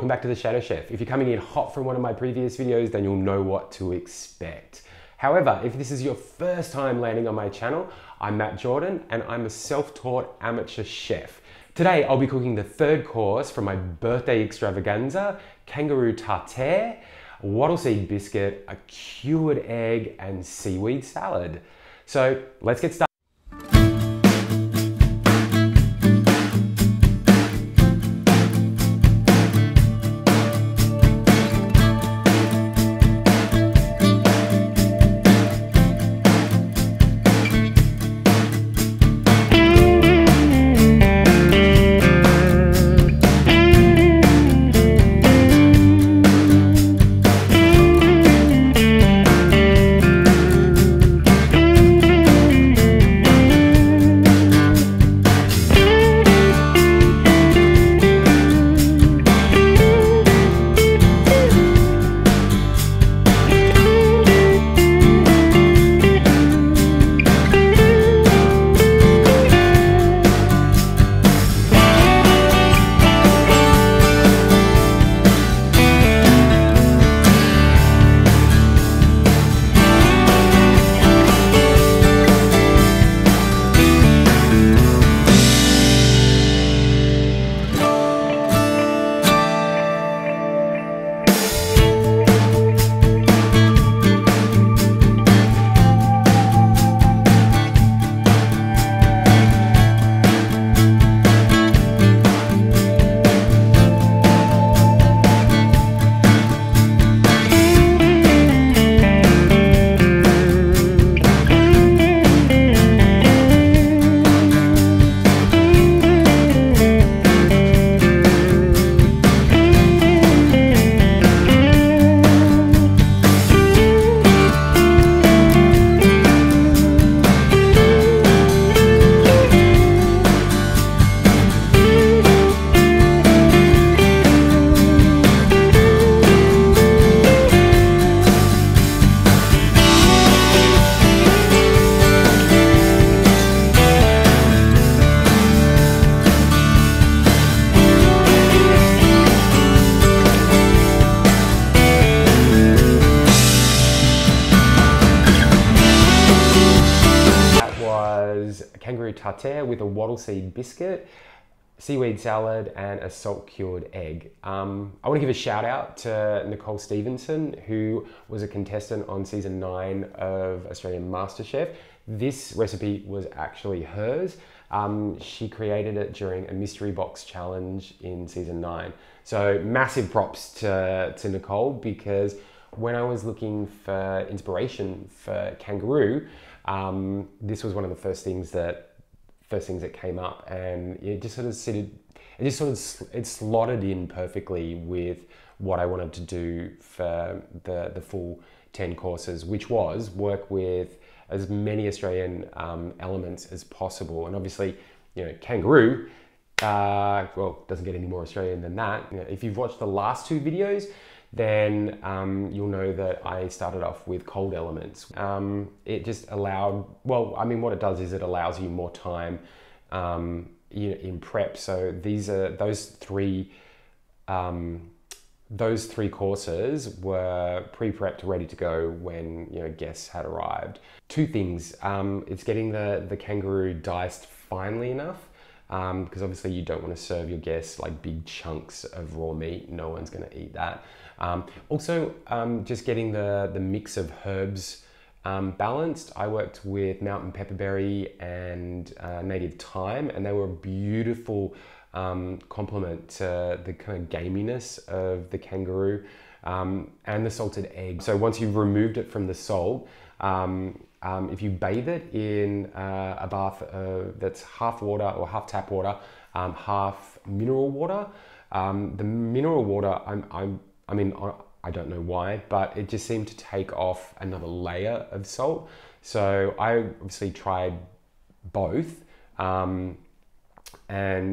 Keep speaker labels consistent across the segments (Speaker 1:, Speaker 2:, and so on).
Speaker 1: welcome back to the Shadow Chef. If you're coming in hot from one of my previous videos, then you'll know what to expect. However, if this is your first time landing on my channel, I'm Matt Jordan and I'm a self-taught amateur chef. Today, I'll be cooking the third course from my birthday extravaganza, Kangaroo Tartare, Wattleseed biscuit, a cured egg, and seaweed salad. So let's get started. Kangaroo tartare with a Wattleseed biscuit, seaweed salad, and a salt cured egg. I want to give a shout out to Nicole Stevenson, who was a contestant on season 9 of Australian MasterChef. This recipe was actually hers. She created it during a mystery box challenge in season 9. So massive props to Nicole, because when I was looking for inspiration for Kangaroo, this was one of the first things that came up, and it just sort of it slotted in perfectly with what I wanted to do for the full 10 courses, which was work with as many Australian elements as possible. And obviously, you know, Kangaroo, well, doesn't get any more Australian than that. You know, if you've watched the last 2 videos, then you'll know that I started off with cold elements. It just allowed, well, I mean, what it does is it allows you more time in prep. So these are those three courses were pre-prepped, ready to go when, you know, guests had arrived. 2 things: it's getting the Kangaroo diced finely enough, because obviously you don't want to serve your guests like big chunks of raw meat. No one's going to eat that. Also, just getting the mix of herbs balanced. I worked with mountain pepperberry and native thyme, and they were a beautiful complement to the kind of gaminess of the Kangaroo, and the salted egg. So once you've removed it from the salt, if you bathe it in a bath that's half water or half tap water, half mineral water, the mineral water, I mean, I don't know why, but it just seemed to take off another layer of salt. So I obviously tried both, and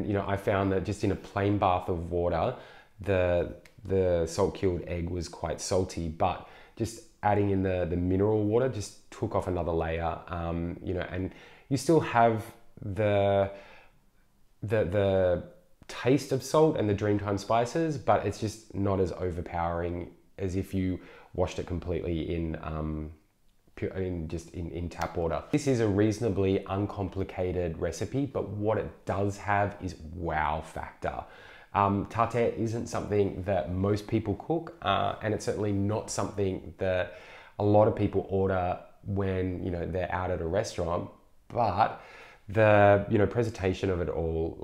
Speaker 1: you know, I found that just in a plain bath of water, the salt cured egg was quite salty, but just adding in the mineral water just took off another layer, you know, and you still have the taste of salt and the Dreamtime spices, but it's just not as overpowering as if you washed it completely in tap water. This is a reasonably uncomplicated recipe, but what it does have is wow factor. Tartare isn't something that most people cook, and it's certainly not something that a lot of people order when they're out at a restaurant. But the presentation of it all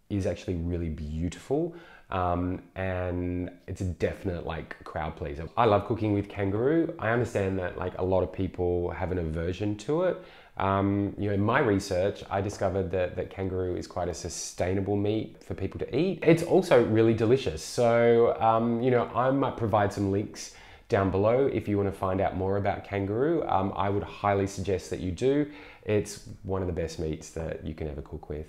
Speaker 1: is actually really beautiful, and it's a definite crowd pleaser. I love cooking with Kangaroo. I understand that a lot of people have an aversion to it. In my research, I discovered that Kangaroo is quite a sustainable meat for people to eat. It's also really delicious. So, I might provide some links down below if you want to find out more about Kangaroo. I would highly suggest that you do. It's one of the best meats that you can ever cook with.